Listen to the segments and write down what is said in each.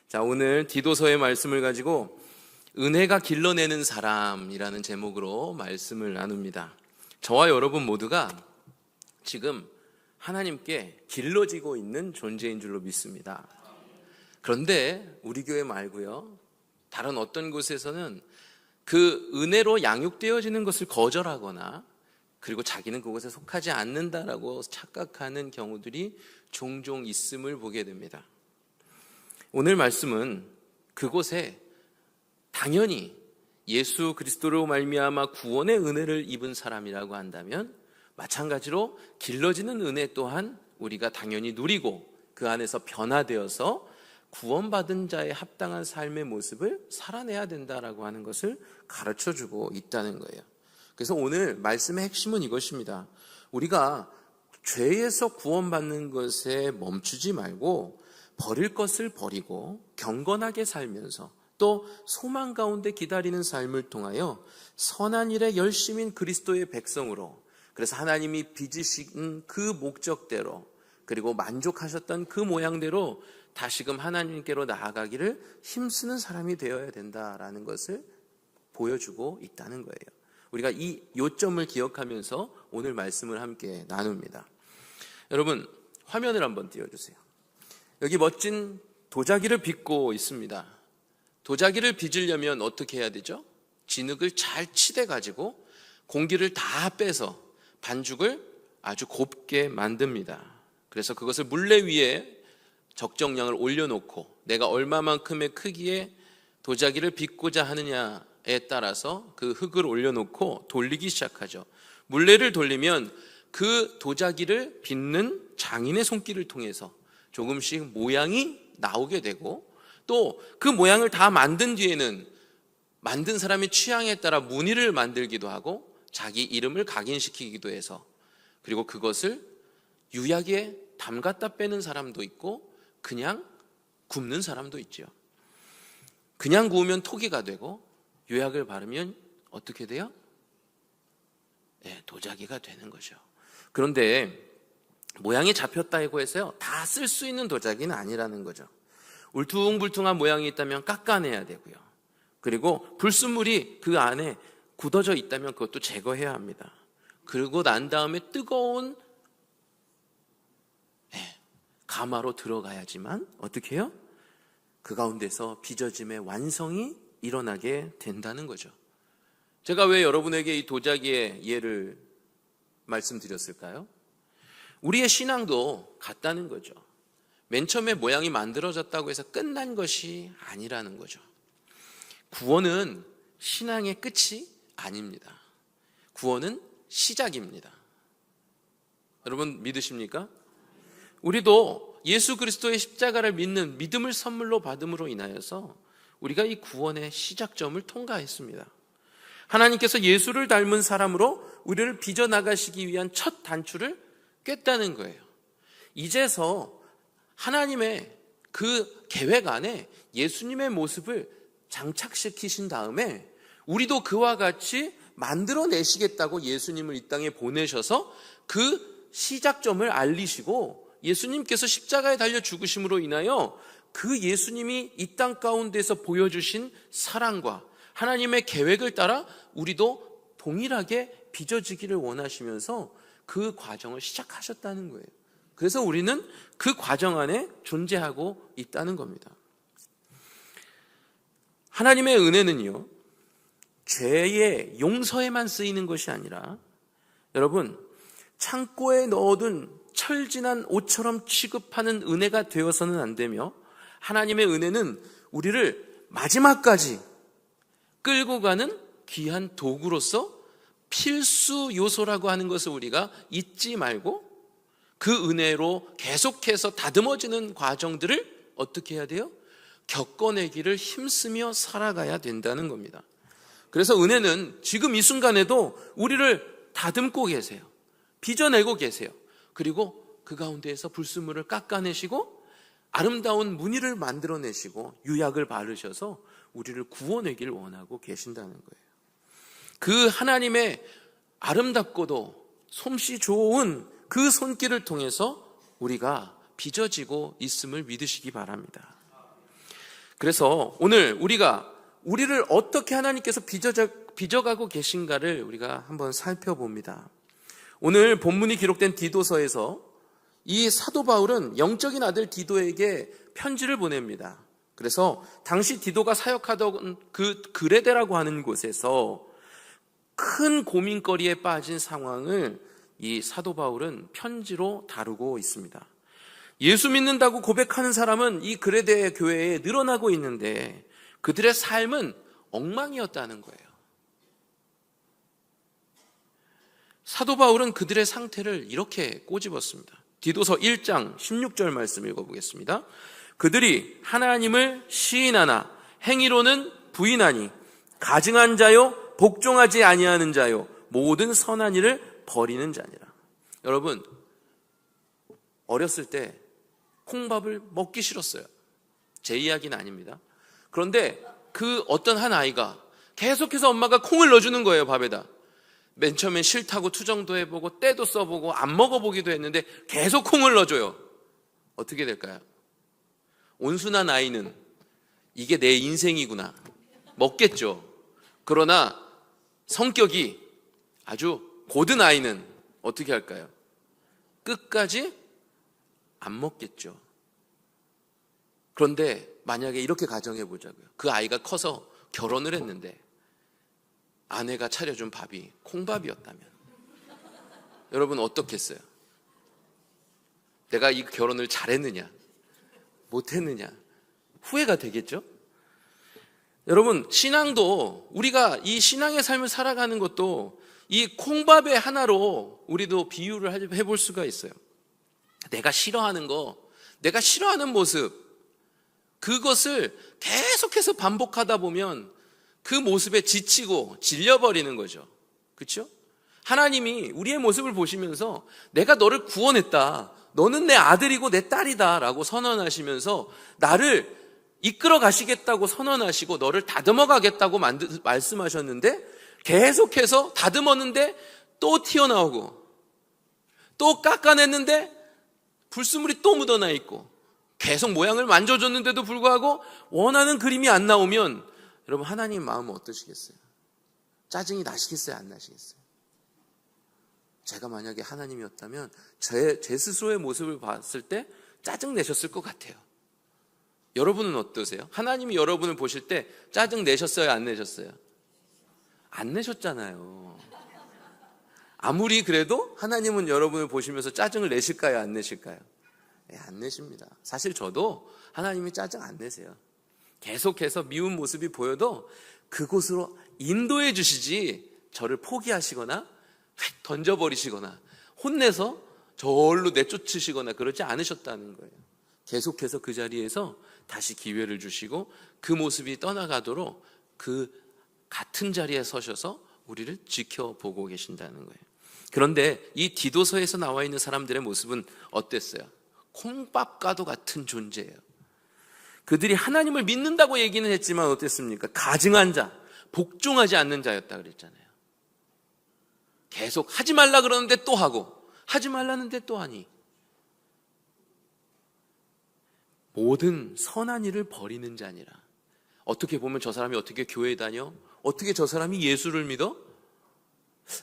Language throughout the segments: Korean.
자, 오늘 디도서의 말씀을 가지고 은혜가 길러내는 사람이라는 제목으로 말씀을 나눕니다. 저와 여러분 모두가 지금 하나님께 길러지고 있는 존재인 줄로 믿습니다. 그런데 우리 교회 말고요, 다른 어떤 곳에서는 그 은혜로 양육되어지는 것을 거절하거나 그리고 자기는 그것에 속하지 않는다라고 착각하는 경우들이 종종 있음을 보게 됩니다. 오늘 말씀은 그곳에 당연히 예수 그리스도로 말미암아 구원의 은혜를 입은 사람이라고 한다면 마찬가지로 길러지는 은혜 또한 우리가 당연히 누리고 그 안에서 변화되어서 구원받은 자의 합당한 삶의 모습을 살아내야 된다라고 하는 것을 가르쳐주고 있다는 거예요. 그래서 오늘 말씀의 핵심은 이것입니다. 우리가 죄에서 구원받는 것에 멈추지 말고 버릴 것을 버리고 경건하게 살면서 또 소망 가운데 기다리는 삶을 통하여 선한 일에 열심인 그리스도의 백성으로, 그래서 하나님이 빚으신 그 목적대로 그리고 만족하셨던 그 모양대로 다시금 하나님께로 나아가기를 힘쓰는 사람이 되어야 된다라는 것을 보여주고 있다는 거예요. 우리가 이 요점을 기억하면서 오늘 말씀을 함께 나눕니다. 여러분, 화면을 한번 띄워주세요. 여기 멋진 도자기를 빚고 있습니다. 도자기를 빚으려면 어떻게 해야 되죠? 진흙을 잘 치대가지고 공기를 다 빼서 반죽을 아주 곱게 만듭니다. 그래서 그것을 물레 위에 적정량을 올려놓고 내가 얼마만큼의 크기의 도자기를 빚고자 하느냐에 따라서 그 흙을 올려놓고 돌리기 시작하죠. 물레를 돌리면 그 도자기를 빚는 장인의 손길을 통해서 조금씩 모양이 나오게 되고 또 그 모양을 다 만든 뒤에는 만든 사람의 취향에 따라 무늬를 만들기도 하고 자기 이름을 각인시키기도 해서, 그리고 그것을 유약에 담갔다 빼는 사람도 있고 그냥 굽는 사람도 있죠. 그냥 구우면 토기가 되고 유약을 바르면 어떻게 돼요? 네, 도자기가 되는 거죠. 그런데 모양이 잡혔다고 해서요, 다 쓸 수 있는 도자기는 아니라는 거죠. 울퉁불퉁한 모양이 있다면 깎아내야 되고요. 그리고 불순물이 그 안에 굳어져 있다면 그것도 제거해야 합니다. 그리고 난 다음에 뜨거운 가마로 들어가야지만 어떻게 해요? 그 가운데서 빚어짐의 완성이 일어나게 된다는 거죠. 제가 왜 여러분에게 이 도자기의 예를 말씀드렸을까요? 우리의 신앙도 같다는 거죠. 맨 처음에 모양이 만들어졌다고 해서 끝난 것이 아니라는 거죠. 구원은 신앙의 끝이 아닙니다. 구원은 시작입니다. 여러분 믿으십니까? 우리도 예수 그리스도의 십자가를 믿는 믿음을 선물로 받음으로 인하여서 우리가 이 구원의 시작점을 통과했습니다. 하나님께서 예수를 닮은 사람으로 우리를 빚어나가시기 위한 첫 단추를 꿰다는 거예요. 이제서 하나님의 그 계획 안에 예수님의 모습을 장착시키신 다음에 우리도 그와 같이 만들어내시겠다고 예수님을 이 땅에 보내셔서 그 시작점을 알리시고, 예수님께서 십자가에 달려 죽으심으로 인하여 그 예수님이 이 땅 가운데서 보여주신 사랑과 하나님의 계획을 따라 우리도 동일하게 빚어지기를 원하시면서 그 과정을 시작하셨다는 거예요. 그래서 우리는 그 과정 안에 존재하고 있다는 겁니다. 하나님의 은혜는요, 죄의 용서에만 쓰이는 것이 아니라 여러분, 창고에 넣어둔 철진한 옷처럼 취급하는 은혜가 되어서는 안 되며, 하나님의 은혜는 우리를 마지막까지 끌고 가는 귀한 도구로서 필수 요소라고 하는 것을 우리가 잊지 말고 그 은혜로 계속해서 다듬어지는 과정들을 어떻게 해야 돼요? 겪어내기를 힘쓰며 살아가야 된다는 겁니다. 그래서 은혜는 지금 이 순간에도 우리를 다듬고 계세요. 빚어내고 계세요. 그리고 그 가운데에서 불순물을 깎아내시고 아름다운 무늬를 만들어내시고 유약을 바르셔서 우리를 구원하기를 원하고 계신다는 거예요. 그 하나님의 아름답고도 솜씨 좋은 그 손길을 통해서 우리가 빚어지고 있음을 믿으시기 바랍니다. 그래서 오늘 우리를 어떻게 하나님께서 빚어가고 계신가를 우리가 한번 살펴봅니다. 오늘 본문이 기록된 디도서에서 이 사도 바울은 영적인 아들 디도에게 편지를 보냅니다. 그래서 당시 디도가 사역하던 그 그레데라고 하는 곳에서 큰 고민거리에 빠진 상황을 이 사도 바울은 편지로 다루고 있습니다. 예수 믿는다고 고백하는 사람은 이 그레데 교회에 늘어나고 있는데 그들의 삶은 엉망이었다는 거예요. 사도 바울은 그들의 상태를 이렇게 꼬집었습니다. 디도서 1장 16절 말씀 읽어보겠습니다. 그들이 하나님을 시인하나 행위로는 부인하니 가증한 자요 복종하지 아니하는 자요 모든 선한 일을 버리는 자니라. 여러분, 어렸을 때 콩밥을 먹기 싫었어요. 제 이야기는 아닙니다. 그런데 그 어떤 한 아이가 계속해서 엄마가 콩을 넣어주는 거예요, 밥에다. 맨 처음엔 싫다고 투정도 해보고 때도 써보고 안 먹어보기도 했는데 계속 콩을 넣어줘요. 어떻게 될까요? 온순한 아이는 이게 내 인생이구나 먹겠죠. 그러나 성격이 아주 고든 아이는 어떻게 할까요? 끝까지 안 먹겠죠. 그런데 만약에 이렇게 가정해 보자고요. 그 아이가 커서 결혼을 했는데 아내가 차려준 밥이 콩밥이었다면 여러분 어떻겠어요? 내가 이 결혼을 잘했느냐 못했느냐 후회가 되겠죠? 여러분, 신앙도 우리가 이 신앙의 삶을 살아가는 것도 이 콩밥의 하나로 우리도 비유를 해볼 수가 있어요. 내가 싫어하는 거, 내가 싫어하는 모습, 그것을 계속해서 반복하다 보면 그 모습에 지치고 질려버리는 거죠. 그렇죠? 하나님이 우리의 모습을 보시면서 내가 너를 구원했다, 너는 내 아들이고 내 딸이다 라고 선언하시면서 나를 이끌어 가시겠다고 선언하시고 너를 다듬어 가겠다고 말씀하셨는데 계속해서 다듬었는데 또 튀어나오고 또 깎아냈는데 불순물이 또 묻어나 있고 계속 모양을 만져줬는데도 불구하고 원하는 그림이 안 나오면 여러분 하나님 마음은 어떠시겠어요? 짜증이 나시겠어요? 안 나시겠어요? 제가 만약에 하나님이었다면 제 스스로의 모습을 봤을 때 짜증 내셨을 것 같아요. 여러분은 어떠세요? 하나님이 여러분을 보실 때 짜증 내셨어요? 안 내셨어요? 안 내셨잖아요. 아무리 그래도 하나님은 여러분을 보시면서 짜증을 내실까요? 안 내실까요? 네, 안 내십니다. 사실 저도 하나님이 짜증 안 내세요. 계속해서 미운 모습이 보여도 그곳으로 인도해 주시지 저를 포기하시거나 휙 던져버리시거나 혼내서 저울로 내쫓으시거나 그러지 않으셨다는 거예요. 계속해서 그 자리에서 다시 기회를 주시고 그 모습이 떠나가도록 그 같은 자리에 서셔서 우리를 지켜보고 계신다는 거예요. 그런데 이 디도서에서 나와 있는 사람들의 모습은 어땠어요? 콩밥과도 같은 존재예요. 그들이 하나님을 믿는다고 얘기는 했지만 어땠습니까? 가증한 자, 복종하지 않는 자였다 그랬잖아요. 계속 하지 말라 그러는데 또 하고 하지 말라는데 또 하니 모든 선한 일을 버리는 자니라. 어떻게 보면 저 사람이 어떻게 교회에 다녀? 어떻게 저 사람이 예수를 믿어?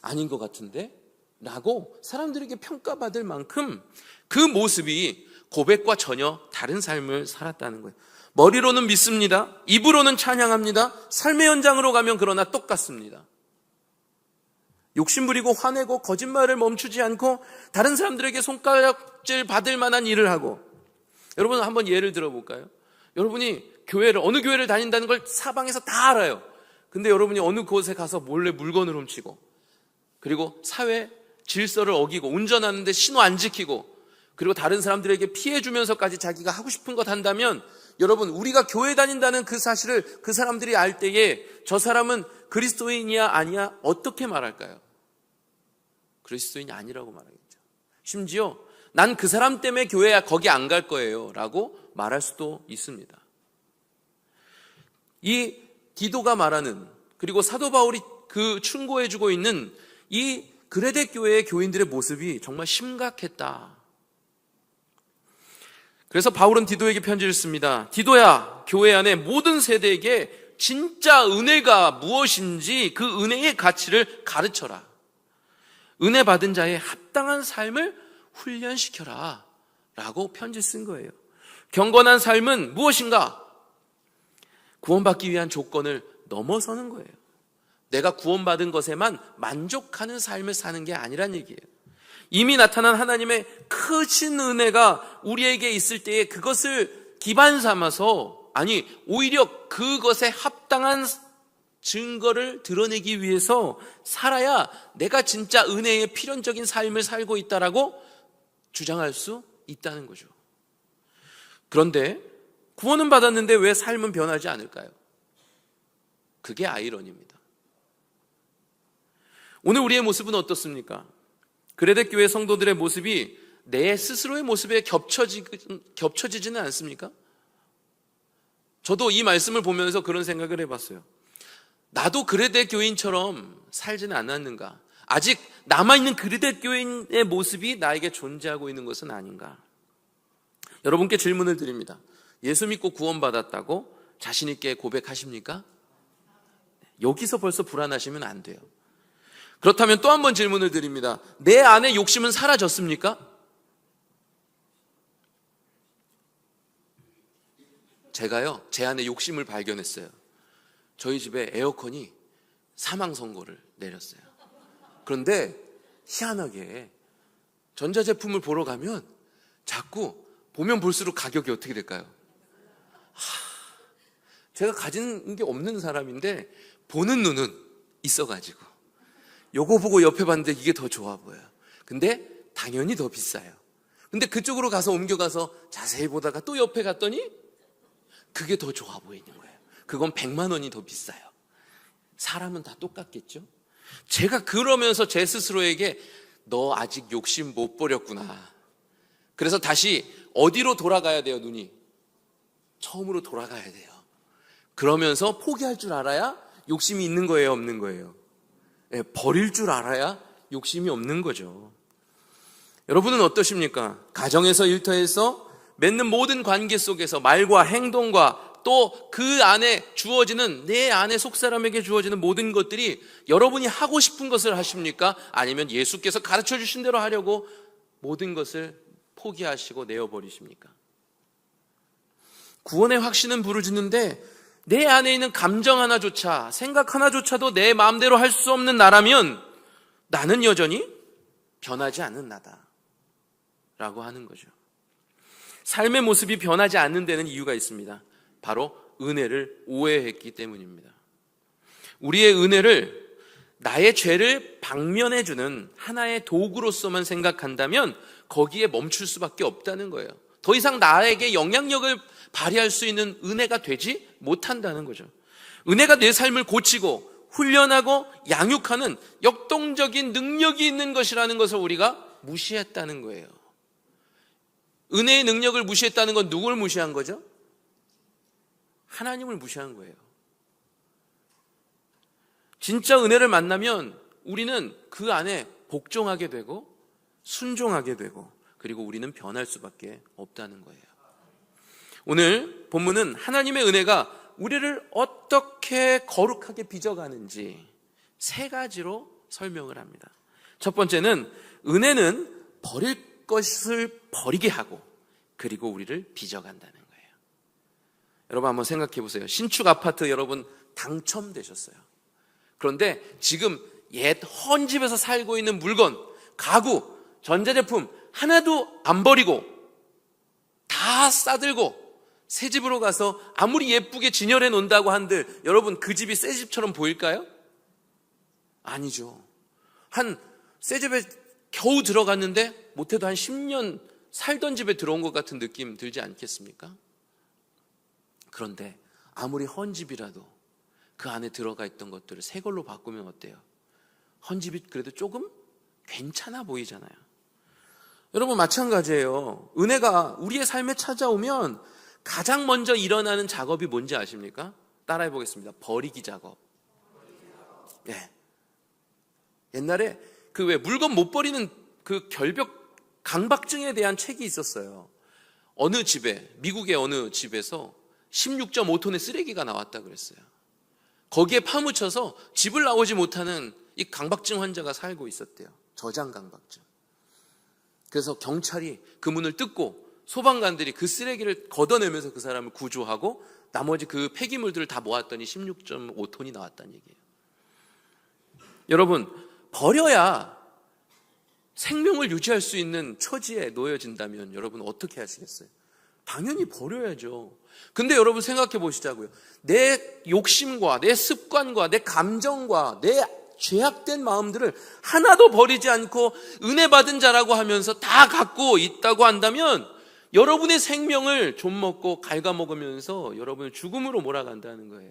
아닌 것 같은데? 라고 사람들에게 평가받을 만큼 그 모습이 고백과 전혀 다른 삶을 살았다는 거예요. 머리로는 믿습니다. 입으로는 찬양합니다. 삶의 현장으로 가면 그러나 똑같습니다. 욕심부리고 화내고 거짓말을 멈추지 않고 다른 사람들에게 손가락질 받을 만한 일을 하고. 여러분 한번 예를 들어볼까요? 여러분이 어느 교회를 다닌다는 걸 사방에서 다 알아요. 근데 여러분이 어느 곳에 가서 몰래 물건을 훔치고 그리고 사회 질서를 어기고 운전하는데 신호 안 지키고 그리고 다른 사람들에게 피해 주면서까지 자기가 하고 싶은 것 한다면 여러분 우리가 교회 다닌다는 그 사실을 그 사람들이 알 때에 저 사람은 그리스도인이야 아니야 어떻게 말할까요? 그리스도인이 아니라고 말하겠죠. 심지어 난 그 사람 때문에 교회야 거기 안 갈 거예요 라고 말할 수도 있습니다. 이 디도가 말하는 그리고 사도 바울이 그 충고해주고 있는 이 그레데 교회의 교인들의 모습이 정말 심각했다. 그래서 바울은 디도에게 편지를 씁니다. 디도야, 교회 안에 모든 세대에게 진짜 은혜가 무엇인지 그 은혜의 가치를 가르쳐라. 은혜 받은 자의 합당한 삶을 훈련시켜라 라고 편지 쓴 거예요. 경건한 삶은 무엇인가? 구원받기 위한 조건을 넘어서는 거예요. 내가 구원받은 것에만 만족하는 삶을 사는 게 아니란 얘기예요. 이미 나타난 하나님의 크신 은혜가 우리에게 있을 때에 그것을 기반 삼아서, 아니 오히려 그것에 합당한 증거를 드러내기 위해서 살아야 내가 진짜 은혜의 필연적인 삶을 살고 있다라고 주장할 수 있다는 거죠. 그런데 구원은 받았는데 왜 삶은 변하지 않을까요? 그게 아이러니입니다. 오늘 우리의 모습은 어떻습니까? 그레데 교회 성도들의 모습이 내 스스로의 모습에 겹쳐지지는 않습니까? 저도 이 말씀을 보면서 그런 생각을 해봤어요. 나도 그레데 교인처럼 살지는 않았는가? 아직 남아있는 그레데 교인의 모습이 나에게 존재하고 있는 것은 아닌가? 여러분께 질문을 드립니다. 예수 믿고 구원받았다고 자신 있게 고백하십니까? 여기서 벌써 불안하시면 안 돼요. 그렇다면 또 한 번 질문을 드립니다. 내 안에 욕심은 사라졌습니까? 제가요, 제 안에 욕심을 발견했어요. 저희 집에 에어컨이 사망 선고를 내렸어요. 그런데 희한하게 전자제품을 보러 가면 자꾸 보면 볼수록 가격이 어떻게 될까요? 제가 가진 게 없는 사람인데 보는 눈은 있어가지고 요거 보고 옆에 봤는데 이게 더 좋아 보여요. 근데 당연히 더 비싸요. 근데 그쪽으로 가서 옮겨가서 자세히 보다가 또 옆에 갔더니 그게 더 좋아 보이는 거예요. 그건 100만 원이 더 비싸요. 사람은 다 똑같겠죠? 제가 그러면서 제 스스로에게 너 아직 욕심 못 버렸구나. 그래서 다시 어디로 돌아가야 돼요, 눈이? 처음으로 돌아가야 돼요. 그러면서 포기할 줄 알아야 욕심이 있는 거예요, 없는 거예요? 네, 버릴 줄 알아야 욕심이 없는 거죠. 여러분은 어떠십니까? 가정에서, 일터에서 맺는 모든 관계 속에서 말과 행동과 또 그 안에 주어지는, 내 안에 속사람에게 주어지는 모든 것들이 여러분이 하고 싶은 것을 하십니까? 아니면 예수께서 가르쳐 주신 대로 하려고 모든 것을 포기하시고 내어버리십니까? 구원의 확신은 부르짖는데 내 안에 있는 감정 하나조차, 생각 하나조차도 내 마음대로 할 수 없는 나라면 나는 여전히 변하지 않는 나다 라고 하는 거죠. 삶의 모습이 변하지 않는 데는 이유가 있습니다. 바로 은혜를 오해했기 때문입니다. 우리의 은혜를 나의 죄를 방면해주는 하나의 도구로서만 생각한다면 거기에 멈출 수밖에 없다는 거예요. 더 이상 나에게 영향력을 발휘할 수 있는 은혜가 되지 못한다는 거죠. 은혜가 내 삶을 고치고 훈련하고 양육하는 역동적인 능력이 있는 것이라는 것을 우리가 무시했다는 거예요. 은혜의 능력을 무시했다는 건 누굴 무시한 거죠? 하나님을 무시한 거예요. 진짜 은혜를 만나면 우리는 그 안에 복종하게 되고 순종하게 되고 그리고 우리는 변할 수밖에 없다는 거예요. 오늘 본문은 하나님의 은혜가 우리를 어떻게 거룩하게 빚어가는지 세 가지로 설명을 합니다. 첫 번째는 은혜는 버릴 것을 버리게 하고 그리고 우리를 빚어간다는 거예요. 여러분 한번 생각해 보세요. 신축 아파트 여러분 당첨되셨어요. 그런데 지금 옛 헌집에서 살고 있는 물건, 가구, 전자제품 하나도 안 버리고 다 싸들고 새 집으로 가서 아무리 예쁘게 진열해 놓는다고 한들 여러분 그 집이 새 집처럼 보일까요? 아니죠. 한 새 집에 겨우 들어갔는데 못해도 한 10년 살던 집에 들어온 것 같은 느낌 들지 않겠습니까? 그런데 아무리 헌집이라도 그 안에 들어가 있던 것들을 새 걸로 바꾸면 어때요? 헌집이 그래도 조금 괜찮아 보이잖아요. 여러분 마찬가지예요. 은혜가 우리의 삶에 찾아오면 가장 먼저 일어나는 작업이 뭔지 아십니까? 따라해 보겠습니다. 버리기 작업. 네. 옛날에 그 왜 물건 못 버리는 그 결벽 강박증에 대한 책이 있었어요. 어느 집에, 미국의 어느 집에서 16.5톤의 쓰레기가 나왔다 그랬어요. 거기에 파묻혀서 집을 나오지 못하는 이 강박증 환자가 살고 있었대요. 저장 강박증. 그래서 경찰이 그 문을 뜯고 소방관들이 그 쓰레기를 걷어내면서 그 사람을 구조하고 나머지 그 폐기물들을 다 모았더니 16.5톤이 나왔다는 얘기예요. 여러분, 버려야 생명을 유지할 수 있는 처지에 놓여진다면 여러분 어떻게 하시겠어요? 당연히 버려야죠. 근데 여러분 생각해 보시자고요. 내 욕심과 내 습관과 내 감정과 내 죄악된 마음들을 하나도 버리지 않고 은혜 받은 자라고 하면서 다 갖고 있다고 한다면 여러분의 생명을 좀 먹고 갉아먹으면서 여러분을 죽음으로 몰아간다는 거예요.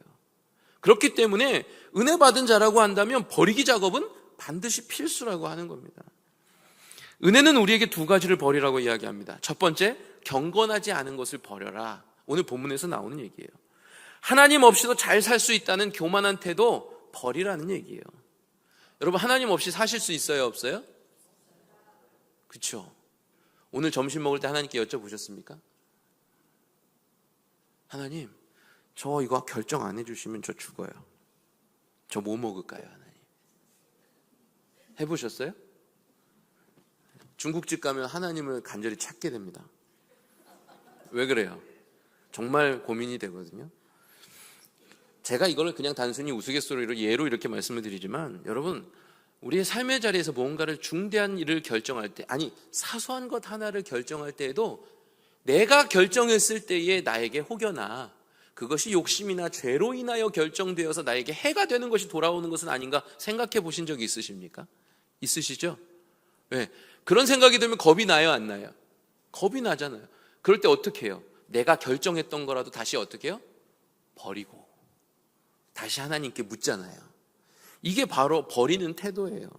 그렇기 때문에 은혜 받은 자라고 한다면 버리기 작업은 반드시 필수라고 하는 겁니다. 은혜는 우리에게 두 가지를 버리라고 이야기합니다. 첫 번째, 경건하지 않은 것을 버려라. 오늘 본문에서 나오는 얘기예요. 하나님 없이도 잘 살 수 있다는 교만한 태도 버리라는 얘기예요. 여러분, 하나님 없이 사실 수 있어요, 없어요? 그렇죠. 오늘 점심 먹을 때 하나님께 여쭤보셨습니까? 하나님, 저 이거 결정 안 해주시면 저 죽어요. 저 뭐 먹을까요, 하나님? 해보셨어요? 중국집 가면 하나님을 간절히 찾게 됩니다. 왜 그래요? 정말 고민이 되거든요. 제가 이걸 그냥 단순히 우스갯소리로 예로 이렇게 말씀을 드리지만 여러분, 우리의 삶의 자리에서 뭔가를 중대한 일을 결정할 때, 아니 사소한 것 하나를 결정할 때에도 내가 결정했을 때에 나에게 혹여나 그것이 욕심이나 죄로 인하여 결정되어서 나에게 해가 되는 것이 돌아오는 것은 아닌가 생각해 보신 적이 있으십니까? 있으시죠? 왜? 그런 생각이 들면 겁이 나요, 안 나요? 겁이 나잖아요. 그럴 때 어떻게 해요? 내가 결정했던 거라도 다시 어떻게 해요? 버리고 다시 하나님께 묻잖아요. 이게 바로 버리는 태도예요.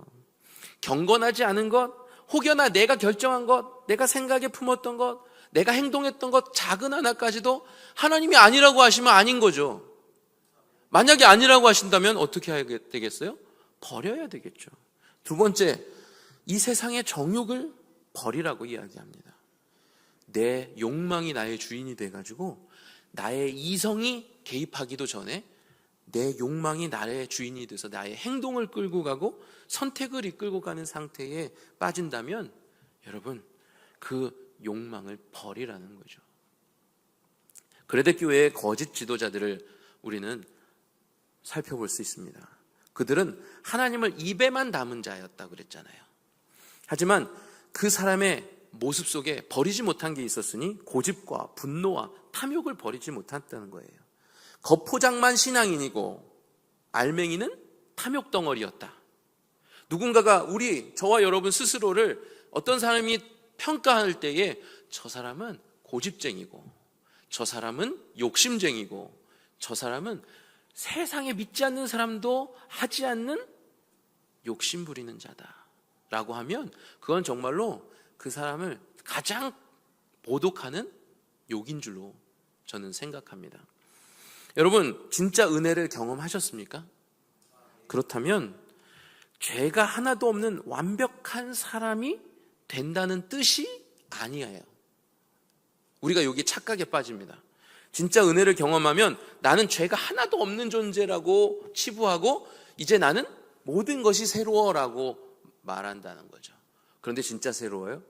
경건하지 않은 것, 혹여나 내가 결정한 것, 내가 생각에 품었던 것, 내가 행동했던 것 작은 하나까지도 하나님이 아니라고 하시면 아닌 거죠. 만약에 아니라고 하신다면 어떻게 해야 되겠어요? 버려야 되겠죠. 두 번째, 이 세상의 정욕을 버리라고 이야기합니다. 내 욕망이 나의 주인이 돼가지고 나의 이성이 개입하기도 전에 내 욕망이 나의 주인이 돼서 나의 행동을 끌고 가고 선택을 이끌고 가는 상태에 빠진다면 여러분, 그 욕망을 버리라는 거죠. 그레데교회의 거짓 지도자들을 우리는 살펴볼 수 있습니다. 그들은 하나님을 입에만 담은 자였다고 그랬잖아요. 하지만 그 사람의 모습 속에 버리지 못한 게 있었으니 고집과 분노와 탐욕을 버리지 못했다는 거예요. 겉포장만 신앙인이고 알맹이는 탐욕 덩어리였다. 누군가가 저와 여러분 스스로를 어떤 사람이 평가할 때에 저 사람은 고집쟁이고 저 사람은 욕심쟁이고 저 사람은 세상에 믿지 않는 사람도 하지 않는 욕심 부리는 자다라고 하면 그건 정말로 그 사람을 가장 모독하는 욕인 줄로 저는 생각합니다. 여러분, 진짜 은혜를 경험하셨습니까? 그렇다면 죄가 하나도 없는 완벽한 사람이 된다는 뜻이 아니에요. 우리가 여기 착각에 빠집니다. 진짜 은혜를 경험하면 나는 죄가 하나도 없는 존재라고 치부하고 이제 나는 모든 것이 새로워라고 말한다는 거죠. 그런데 진짜 새로워요?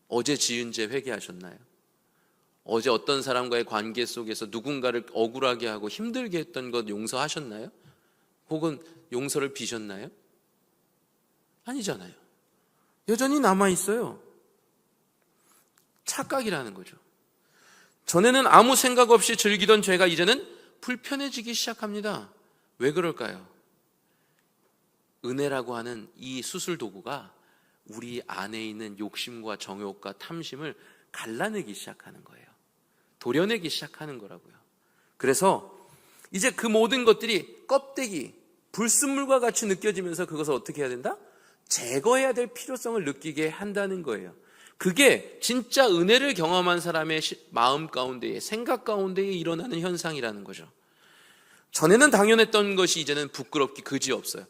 어제 지은 죄 회개하셨나요? 어제 어떤 사람과의 관계 속에서 누군가를 억울하게 하고 힘들게 했던 것 용서하셨나요? 혹은 용서를 비셨나요? 아니잖아요. 여전히 남아있어요. 착각이라는 거죠. 전에는 아무 생각 없이 즐기던 죄가 이제는 불편해지기 시작합니다. 왜 그럴까요? 은혜라고 하는 이 수술 도구가 우리 안에 있는 욕심과 정욕과 탐심을 갈라내기 시작하는 거예요. 도려내기 시작하는 거라고요. 그래서 이제 그 모든 것들이 껍데기, 불순물과 같이 느껴지면서 그것을 어떻게 해야 된다? 제거해야 될 필요성을 느끼게 한다는 거예요. 그게 진짜 은혜를 경험한 사람의 마음 가운데에, 생각 가운데에 일어나는 현상이라는 거죠. 전에는 당연했던 것이 이제는 부끄럽기 그지없어요.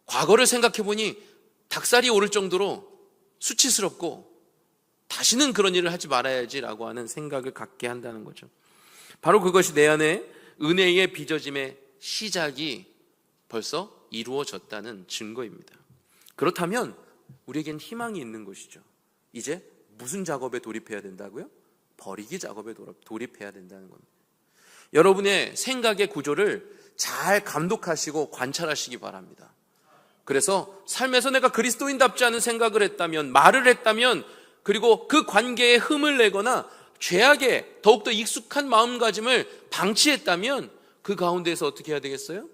과거를 생각해 보니 닭살이 오를 정도로 수치스럽고 다시는 그런 일을 하지 말아야지라고 하는 생각을 갖게 한다는 거죠. 바로 그것이 내 안에 은혜의 빚어짐의 시작이 벌써 이루어졌다는 증거입니다. 그렇다면 우리에겐 희망이 있는 것이죠. 이제 무슨 작업에 돌입해야 된다고요? 버리기 작업에 돌입해야 된다는 겁니다. 여러분의 생각의 구조를 잘 감독하시고 관찰하시기 바랍니다. 그래서 삶에서 내가 그리스도인답지 않은 생각을 했다면, 말을 했다면, 그리고 그 관계에 흠을 내거나 죄악에 더욱더 익숙한 마음가짐을 방치했다면 그 가운데서 어떻게 해야 되겠어요?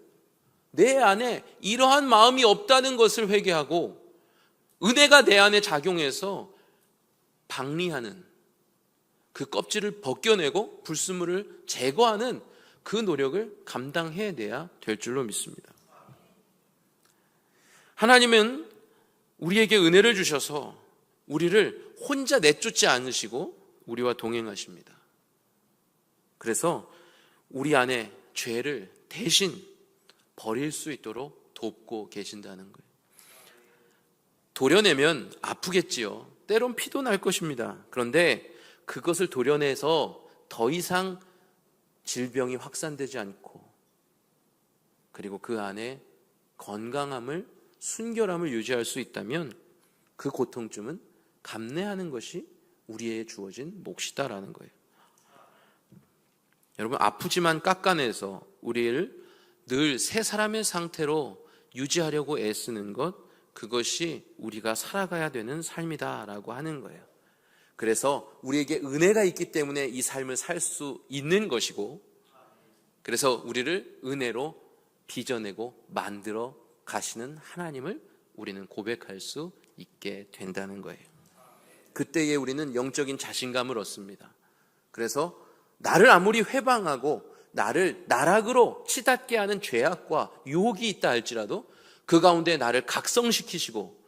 내 안에 이러한 마음이 없다는 것을 회개하고 은혜가 내 안에 작용해서 방리하는, 그 껍질을 벗겨내고 불순물을 제거하는 그 노력을 감당해내야 될 줄로 믿습니다. 하나님은 우리에게 은혜를 주셔서 우리를 혼자 내쫓지 않으시고 우리와 동행하십니다. 그래서 우리 안에 죄를 대신 버릴 수 있도록 돕고 계신다는 거예요. 도려내면 아프겠지요. 때론 피도 날 것입니다. 그런데 그것을 도려내서 더 이상 질병이 확산되지 않고, 그리고 그 안에 건강함을, 순결함을 유지할 수 있다면 그 고통쯤은 감내하는 것이 우리에게 주어진 몫이다라는 거예요. 여러분, 아프지만 깎아내서 우리를 늘 새 사람의 상태로 유지하려고 애쓰는 것, 그것이 우리가 살아가야 되는 삶이다라고 하는 거예요. 그래서 우리에게 은혜가 있기 때문에 이 삶을 살 수 있는 것이고, 그래서 우리를 은혜로 빚어내고 만들어 가시는 하나님을 우리는 고백할 수 있게 된다는 거예요. 그때에 우리는 영적인 자신감을 얻습니다. 그래서 나를 아무리 회방하고 나를 나락으로 치닫게 하는 죄악과 유혹이 있다 할지라도 그 가운데 나를 각성시키시고,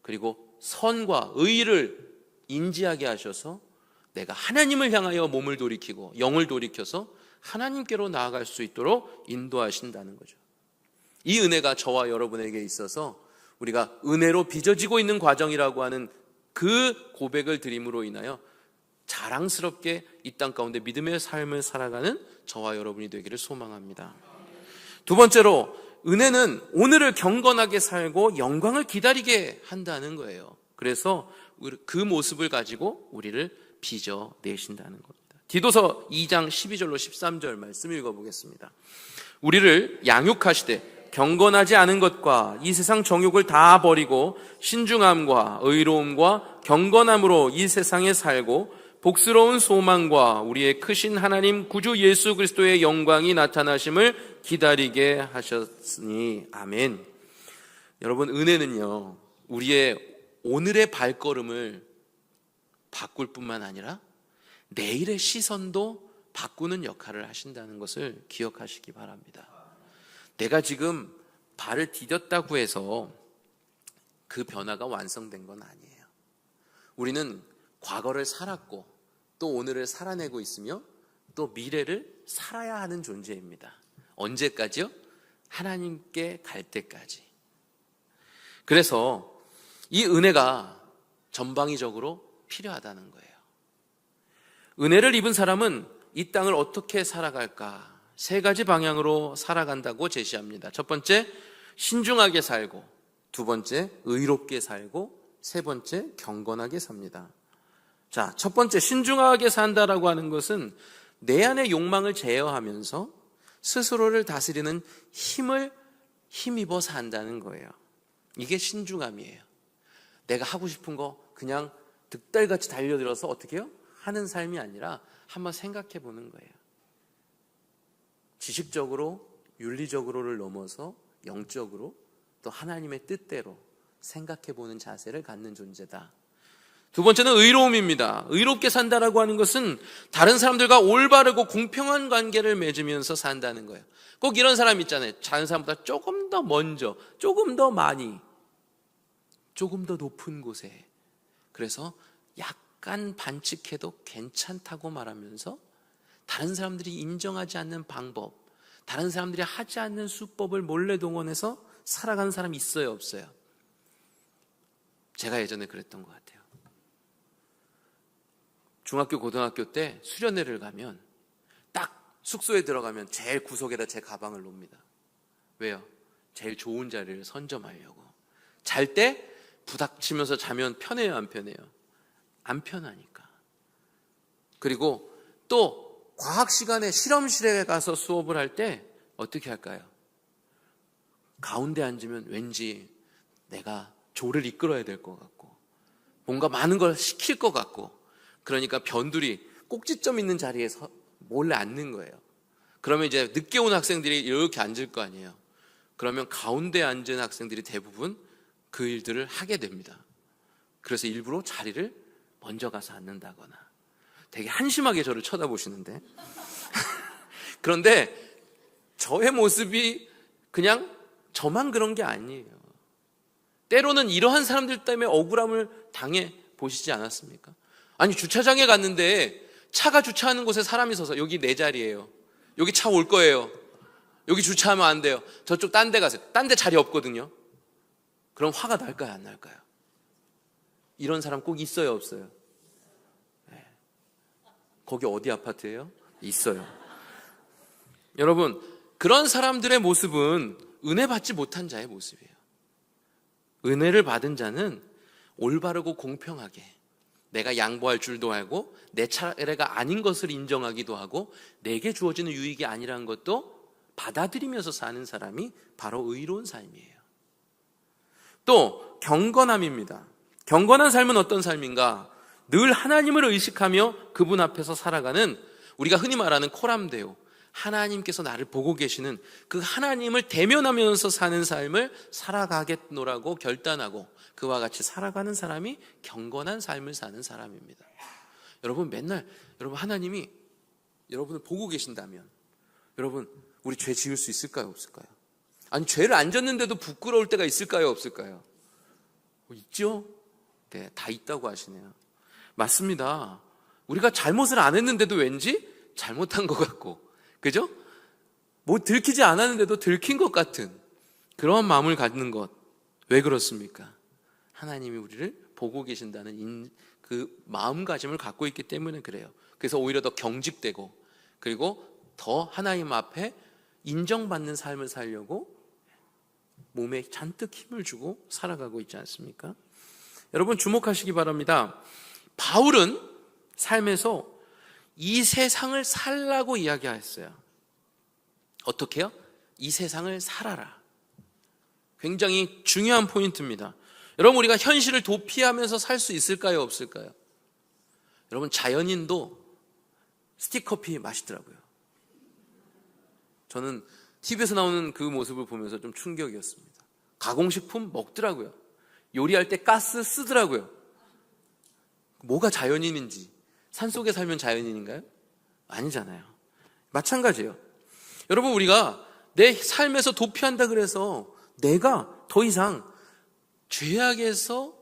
그리고 선과 의를 인지하게 하셔서 내가 하나님을 향하여 몸을 돌이키고 영을 돌이켜서 하나님께로 나아갈 수 있도록 인도하신다는 거죠. 이 은혜가 저와 여러분에게 있어서 우리가 은혜로 빚어지고 있는 과정이라고 하는 그 고백을 드림으로 인하여 자랑스럽게 이 땅 가운데 믿음의 삶을 살아가는 저와 여러분이 되기를 소망합니다. 두 번째로, 은혜는 오늘을 경건하게 살고 영광을 기다리게 한다는 거예요. 그래서 그 모습을 가지고 우리를 빚어내신다는 겁니다. 디도서 2장 12절로 13절 말씀 읽어보겠습니다. 우리를 양육하시되 경건하지 않은 것과 이 세상 정욕을 다 버리고 신중함과 의로움과 경건함으로 이 세상에 살고 복스러운 소망과 우리의 크신 하나님 구주 예수 그리스도의 영광이 나타나심을 기다리게 하셨으니 아멘. 여러분, 은혜는요, 우리의 오늘의 발걸음을 바꿀 뿐만 아니라 내일의 시선도 바꾸는 역할을 하신다는 것을 기억하시기 바랍니다. 내가 지금 발을 디뎠다고 해서 그 변화가 완성된 건 아니에요. 우리는 과거를 살았고 또 오늘을 살아내고 있으며 또 미래를 살아야 하는 존재입니다. 언제까지요? 하나님께 갈 때까지. 그래서 이 은혜가 전방위적으로 필요하다는 거예요. 은혜를 입은 사람은 이 땅을 어떻게 살아갈까? 세 가지 방향으로 살아간다고 제시합니다. 첫 번째, 신중하게 살고, 두 번째, 의롭게 살고, 세 번째, 경건하게 삽니다. 자, 첫 번째, 신중하게 산다라고 하는 것은 내 안의 욕망을 제어하면서 스스로를 다스리는 힘을 힘입어 산다는 거예요. 이게 신중함이에요. 내가 하고 싶은 거 그냥 득달같이 달려들어서 어떻게 해요? 하는 삶이 아니라 한번 생각해 보는 거예요. 지식적으로, 윤리적으로를 넘어서 영적으로 또 하나님의 뜻대로 생각해 보는 자세를 갖는 존재다. 두 번째는 의로움입니다. 의롭게 산다라고 하는 것은 다른 사람들과 올바르고 공평한 관계를 맺으면서 산다는 거예요. 꼭 이런 사람 있잖아요. 다른 사람보다 조금 더 먼저, 조금 더 많이, 조금 더 높은 곳에, 그래서 약간 반칙해도 괜찮다고 말하면서 다른 사람들이 인정하지 않는 방법, 다른 사람들이 하지 않는 수법을 몰래 동원해서 살아가는 사람이 있어요, 없어요? 제가 예전에 그랬던 것 같아요. 중학교, 고등학교 때 수련회를 가면 딱 숙소에 들어가면 제일 구석에다 제 가방을 놓습니다. 왜요? 제일 좋은 자리를 선점하려고. 잘 때 부닥치면서 자면 편해요, 안 편해요? 안 편하니까. 그리고 또 과학 시간에 실험실에 가서 수업을 할 때 어떻게 할까요? 가운데 앉으면 왠지 내가 조를 이끌어야 될 것 같고 뭔가 많은 걸 시킬 것 같고, 그러니까 변두리 꼭지점 있는 자리에서 몰래 앉는 거예요. 그러면 이제 늦게 온 학생들이 이렇게 앉을 거 아니에요. 그러면 가운데 앉은 학생들이 대부분 그 일들을 하게 됩니다. 그래서 일부러 자리를 먼저 가서 앉는다거나. 되게 한심하게 저를 쳐다보시는데 그런데 저의 모습이 그냥 저만 그런 게 아니에요. 때로는 이러한 사람들 때문에 억울함을 당해 보시지 않았습니까? 아니, 주차장에 갔는데 차가 주차하는 곳에 사람이 서서 여기 내 자리예요, 여기 차 올 거예요, 여기 주차하면 안 돼요, 저쪽 딴 데 가세요, 딴 데 자리 없거든요. 그럼 화가 날까요, 안 날까요? 이런 사람 꼭 있어요, 없어요? 네. 거기 어디 아파트예요? 있어요. 여러분, 그런 사람들의 모습은 은혜 받지 못한 자의 모습이에요. 은혜를 받은 자는 올바르고 공평하게 내가 양보할 줄도 알고 내 차례가 아닌 것을 인정하기도 하고 내게 주어지는 유익이 아니라는 것도 받아들이면서 사는 사람이 바로 의로운 삶이에요. 또 경건함입니다. 경건한 삶은 어떤 삶인가? 늘 하나님을 의식하며 그분 앞에서 살아가는, 우리가 흔히 말하는 코람데오, 하나님께서 나를 보고 계시는 그 하나님을 대면하면서 사는 삶을 살아가겠노라고 결단하고 그와 같이 살아가는 사람이 경건한 삶을 사는 사람입니다. 여러분, 맨날 여러분 하나님이 여러분을 보고 계신다면 여러분, 우리 죄 지을 수 있을까요, 없을까요? 아니, 죄를 안 졌는데도 부끄러울 때가 있을까요, 없을까요? 있죠? 네, 다 있다고 하시네요. 맞습니다. 우리가 잘못을 안 했는데도 왠지 잘못한 것 같고, 그죠? 뭐 들키지 않았는데도 들킨 것 같은 그런 마음을 갖는 것. 왜 그렇습니까? 하나님이 우리를 보고 계신다는 그 마음가짐을 갖고 있기 때문에 그래요. 그래서 오히려 더 경직되고, 그리고 더 하나님 앞에 인정받는 삶을 살려고 몸에 잔뜩 힘을 주고 살아가고 있지 않습니까? 여러분, 주목하시기 바랍니다. 바울은 삶에서 이 세상을 살라고 이야기했어요. 어떻게요? 이 세상을 살아라. 굉장히 중요한 포인트입니다. 여러분, 우리가 현실을 도피하면서 살 수 있을까요, 없을까요? 여러분, 자연인도 스틱커피 마시더라고요. 저는 TV에서 나오는 그 모습을 보면서 좀 충격이었습니다. 가공식품 먹더라고요. 요리할 때 가스 쓰더라고요. 뭐가 자연인인지. 산속에 살면 자연인인가요? 아니잖아요. 마찬가지예요. 여러분, 우리가 내 삶에서 도피한다 그래서 내가 더 이상 죄악에서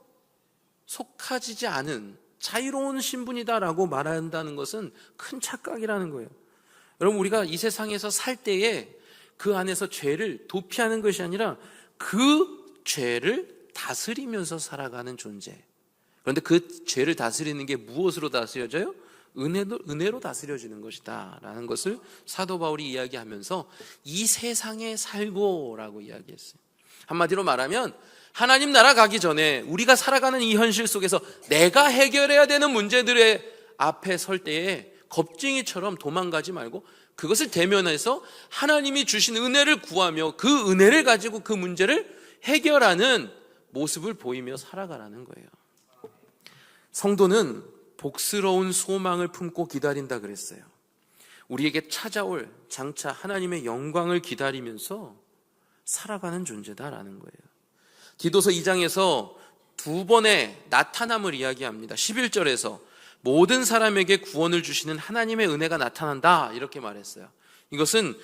속하지 않은 자유로운 신분이다라고 말한다는 것은 큰 착각이라는 거예요. 여러분, 우리가 이 세상에서 살 때에 그 안에서 죄를 도피하는 것이 아니라 그 죄를 다스리면서 살아가는 존재. 그런데 그 죄를 다스리는 게 무엇으로 다스려져요? 은혜로 다스려지는 것이다 라는 것을 사도 바울이 이야기하면서 이 세상에 살고라고 이야기했어요. 한마디로 말하면 하나님 나라 가기 전에 우리가 살아가는 이 현실 속에서 내가 해결해야 되는 문제들의 앞에 설 때에 겁쟁이처럼 도망가지 말고 그것을 대면해서 하나님이 주신 은혜를 구하며 그 은혜를 가지고 그 문제를 해결하는 모습을 보이며 살아가라는 거예요. 성도는 복스러운 소망을 품고 기다린다 그랬어요. 우리에게 찾아올 장차 하나님의 영광을 기다리면서 살아가는 존재다라는 거예요. 디도서 2장에서 두 번의 나타남을 이야기합니다. 11절에서 모든 사람에게 구원을 주시는 하나님의 은혜가 나타난다 이렇게 말했어요. 이것은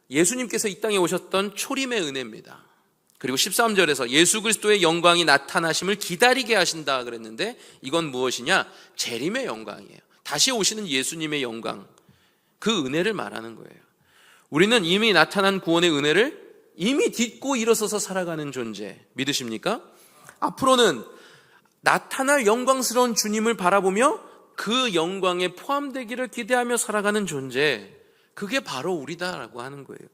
예수님께서 이 땅에 오셨던 초림의 은혜입니다. 그리고 13절에서 예수 그리스도의 영광이 나타나심을 기다리게 하신다 그랬는데 이건 무엇이냐? 재림의 영광이에요. 다시 오시는 예수님의 영광, 그 은혜를 말하는 거예요. 우리는 이미 나타난 구원의 은혜를 이미 딛고 일어서서 살아가는 존재, 믿으십니까? 앞으로는 나타날 영광스러운 주님을 바라보며 그 영광에 포함되기를 기대하며 살아가는 존재, 그게 바로 우리다라고 하는 거예요.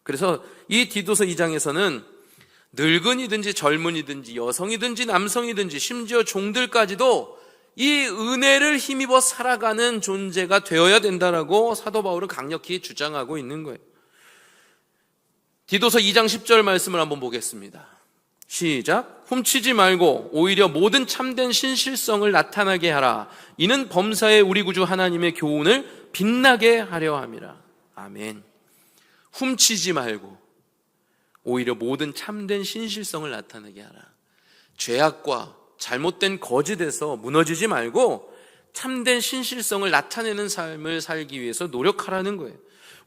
그래서 이 디도서 2장에서는 늙은이든지 젊은이든지 여성이든지 남성이든지 심지어 종들까지도 이 은혜를 힘입어 살아가는 존재가 되어야 된다라고 사도 바울은 강력히 주장하고 있는 거예요. 디도서 2장 10절 말씀을 한번 보겠습니다. 시작. 훔치지 말고 오히려 모든 참된 신실성을 나타나게 하라. 이는 범사에 우리 구주 하나님의 교훈을 빛나게 하려 함이라. 아멘. 훔치지 말고 오히려 모든 참된 신실성을 나타내게 하라. 죄악과 잘못된 거짓에서 무너지지 말고 참된 신실성을 나타내는 삶을 살기 위해서 노력하라는 거예요.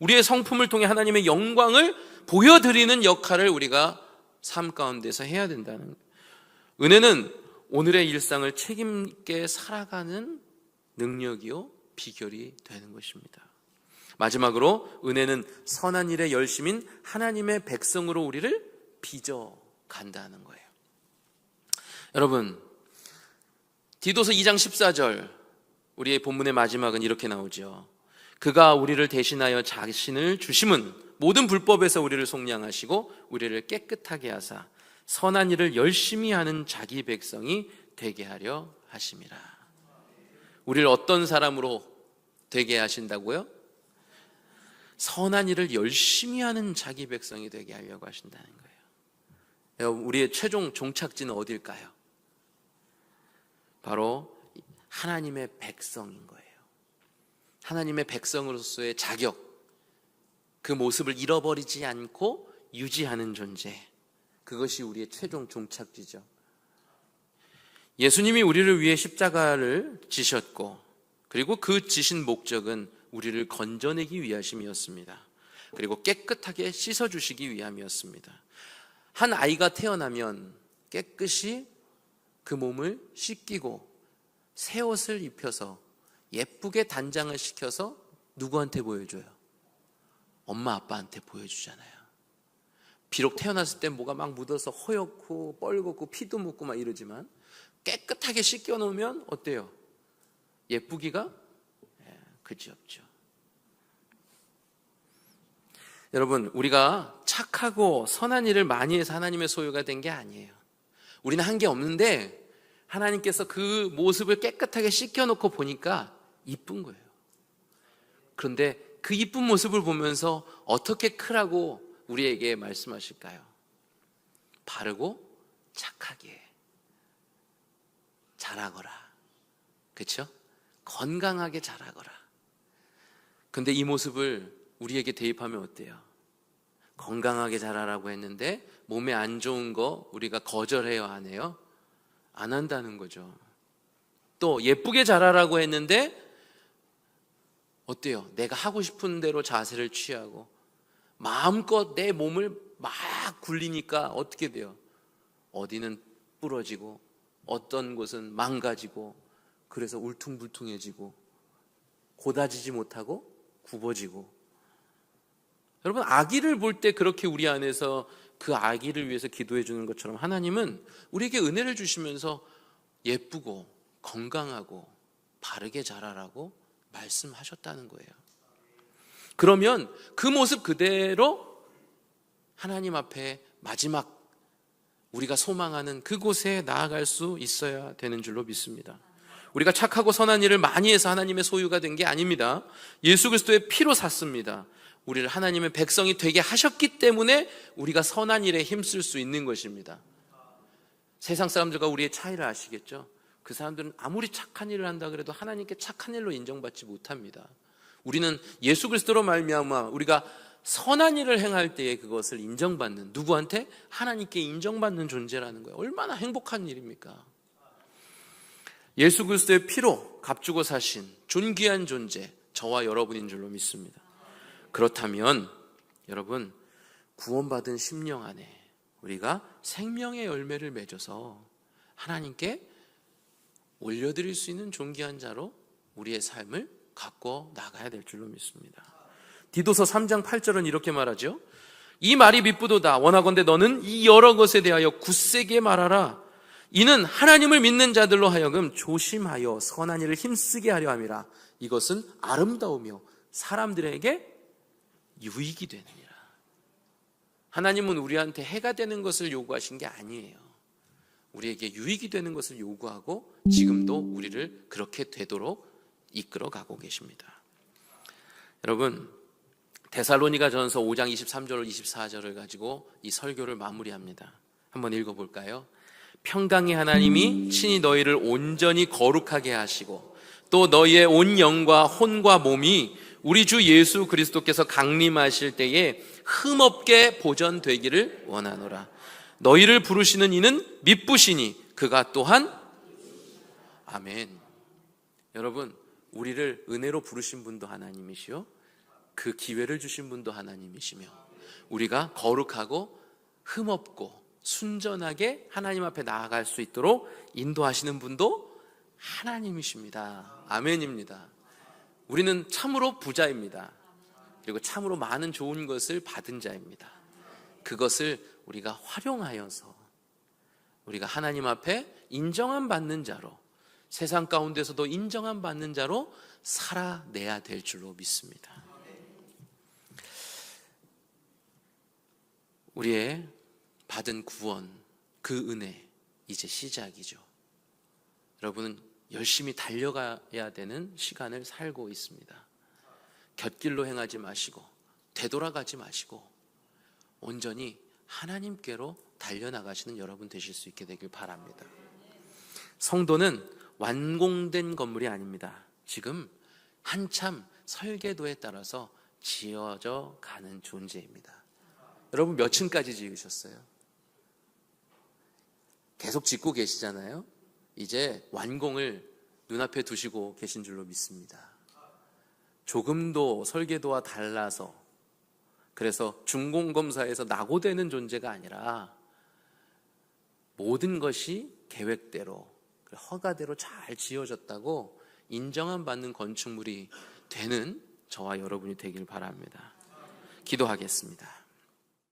우리의 성품을 통해 하나님의 영광을 보여드리는 역할을 우리가 삶 가운데서 해야 된다는 거예요. 은혜는 오늘의 일상을 책임 있게 살아가는 능력이요 비결이 되는 것입니다. 마지막으로 은혜는 선한 일에 열심인 하나님의 백성으로 우리를 빚어 간다는 거예요. 여러분, 디도서 2장 14절 우리의 본문의 마지막은 이렇게 나오죠. 그가 우리를 대신하여 자신을 주심은 모든 불법에서 우리를 속량하시고 우리를 깨끗하게 하사 선한 일을 열심히 하는 자기 백성이 되게 하려 하심이라. 우리를 어떤 사람으로 되게 하신다고요? 선한 일을 열심히 하는 자기 백성이 되게 하려고 하신다는 거예요. 우리의 최종 종착지는 어딜까요? 바로 하나님의 백성인 거예요. 하나님의 백성으로서의 자격, 그 모습을 잃어버리지 않고 유지하는 존재, 그것이 우리의 최종 종착지죠. 예수님이 우리를 위해 십자가를 지셨고, 그리고 그 지신 목적은 우리를 건져내기 위하심이었습니다. 그리고 깨끗하게 씻어주시기 위함이었습니다. 한 아이가 태어나면 깨끗이 그 몸을 씻기고 새 옷을 입혀서 예쁘게 단장을 시켜서 누구한테 보여줘요? 엄마 아빠한테 보여주잖아요. 비록 태어났을 때 뭐가 막 묻어서 허옇고 뻘겋고 피도 묻고 막 이러지만 깨끗하게 씻겨 놓으면 어때요? 예쁘기가 그지없죠. 여러분, 우리가 착하고 선한 일을 많이 해서 하나님의 소유가 된 게 아니에요. 우리는 한 게 없는데 하나님께서 그 모습을 깨끗하게 씻겨놓고 보니까 이쁜 거예요. 그런데 그 이쁜 모습을 보면서 어떻게 크라고 우리에게 말씀하실까요? 바르고 착하게 자라거라. 그렇죠? 건강하게 자라거라. 근데 이 모습을 우리에게 대입하면 어때요? 건강하게 자라라고 했는데 몸에 안 좋은 거 우리가 거절해요, 안 해요? 안 한다는 거죠. 또 예쁘게 자라라고 했는데 어때요? 내가 하고 싶은 대로 자세를 취하고 마음껏 내 몸을 막 굴리니까 어떻게 돼요? 어디는 부러지고 어떤 곳은 망가지고 그래서 울퉁불퉁해지고 고다지지 못하고 굽어지고. 여러분, 아기를 볼 때 그렇게 우리 안에서 그 아기를 위해서 기도해 주는 것처럼 하나님은 우리에게 은혜를 주시면서 예쁘고 건강하고 바르게 자라라고 말씀하셨다는 거예요. 그러면 그 모습 그대로 하나님 앞에 마지막 우리가 소망하는 그곳에 나아갈 수 있어야 되는 줄로 믿습니다. 우리가 착하고 선한 일을 많이 해서 하나님의 소유가 된 게 아닙니다. 예수 그리스도의 피로 샀습니다. 우리를 하나님의 백성이 되게 하셨기 때문에 우리가 선한 일에 힘쓸 수 있는 것입니다. 세상 사람들과 우리의 차이를 아시겠죠? 그 사람들은 아무리 착한 일을 한다 그래도 하나님께 착한 일로 인정받지 못합니다. 우리는 예수 그리스도로 말미암아 우리가 선한 일을 행할 때에 그것을 인정받는, 누구한테? 하나님께 인정받는 존재라는 거예요. 얼마나 행복한 일입니까? 예수 그리스도의 피로 값주고 사신 존귀한 존재, 저와 여러분인 줄로 믿습니다. 그렇다면 여러분, 구원받은 심령 안에 우리가 생명의 열매를 맺어서 하나님께 올려드릴 수 있는 존귀한 자로 우리의 삶을 갖고 나가야 될 줄로 믿습니다. 디도서 3장 8절은 이렇게 말하죠. 이 말이 미쁘도다. 원하건대 너는 이 여러 것에 대하여 굳세게 말하라. 이는 하나님을 믿는 자들로 하여금 조심하여 선한 일을 힘쓰게 하려 함이라. 이것은 아름다우며 사람들에게 유익이 되느니라. 하나님은 우리한테 해가 되는 것을 요구하신 게 아니에요. 우리에게 유익이 되는 것을 요구하고 지금도 우리를 그렇게 되도록 이끌어 가고 계십니다. 여러분, 데살로니가전서 5장 23절 24절을 가지고 이 설교를 마무리합니다. 한번 읽어볼까요? 평강의 하나님이 친히 너희를 온전히 거룩하게 하시고 또 너희의 온 영과 혼과 몸이 우리 주 예수 그리스도께서 강림하실 때에 흠없게 보전되기를 원하노라. 너희를 부르시는 이는 미쁘시니 그가 또한 아멘. 여러분, 우리를 은혜로 부르신 분도 하나님이시요 그 기회를 주신 분도 하나님이시며 우리가 거룩하고 흠없고 순전하게 하나님 앞에 나아갈 수 있도록 인도하시는 분도 하나님이십니다. 아멘입니다. 우리는 참으로 부자입니다. 그리고 참으로 많은 좋은 것을 받은 자입니다. 그것을 우리가 활용하여서 우리가 하나님 앞에 인정함 받는 자로, 세상 가운데서도 인정함 받는 자로 살아내야 될 줄로 믿습니다. 우리의 받은 구원, 그 은혜 이제 시작이죠. 여러분은 열심히 달려가야 되는 시간을 살고 있습니다. 곁길로 행하지 마시고 되돌아가지 마시고 온전히 하나님께로 달려나가시는 여러분 되실 수 있게 되길 바랍니다. 성도는 완공된 건물이 아닙니다. 지금 한참 설계도에 따라서 지어져 가는 존재입니다. 여러분 몇 층까지 지으셨어요? 계속 짓고 계시잖아요. 이제 완공을 눈앞에 두시고 계신 줄로 믿습니다. 조금도 설계도와 달라서, 그래서 준공검사에서 낙오되는 존재가 아니라 모든 것이 계획대로 허가대로 잘 지어졌다고 인정함 받는 건축물이 되는 저와 여러분이 되길 바랍니다. 기도하겠습니다.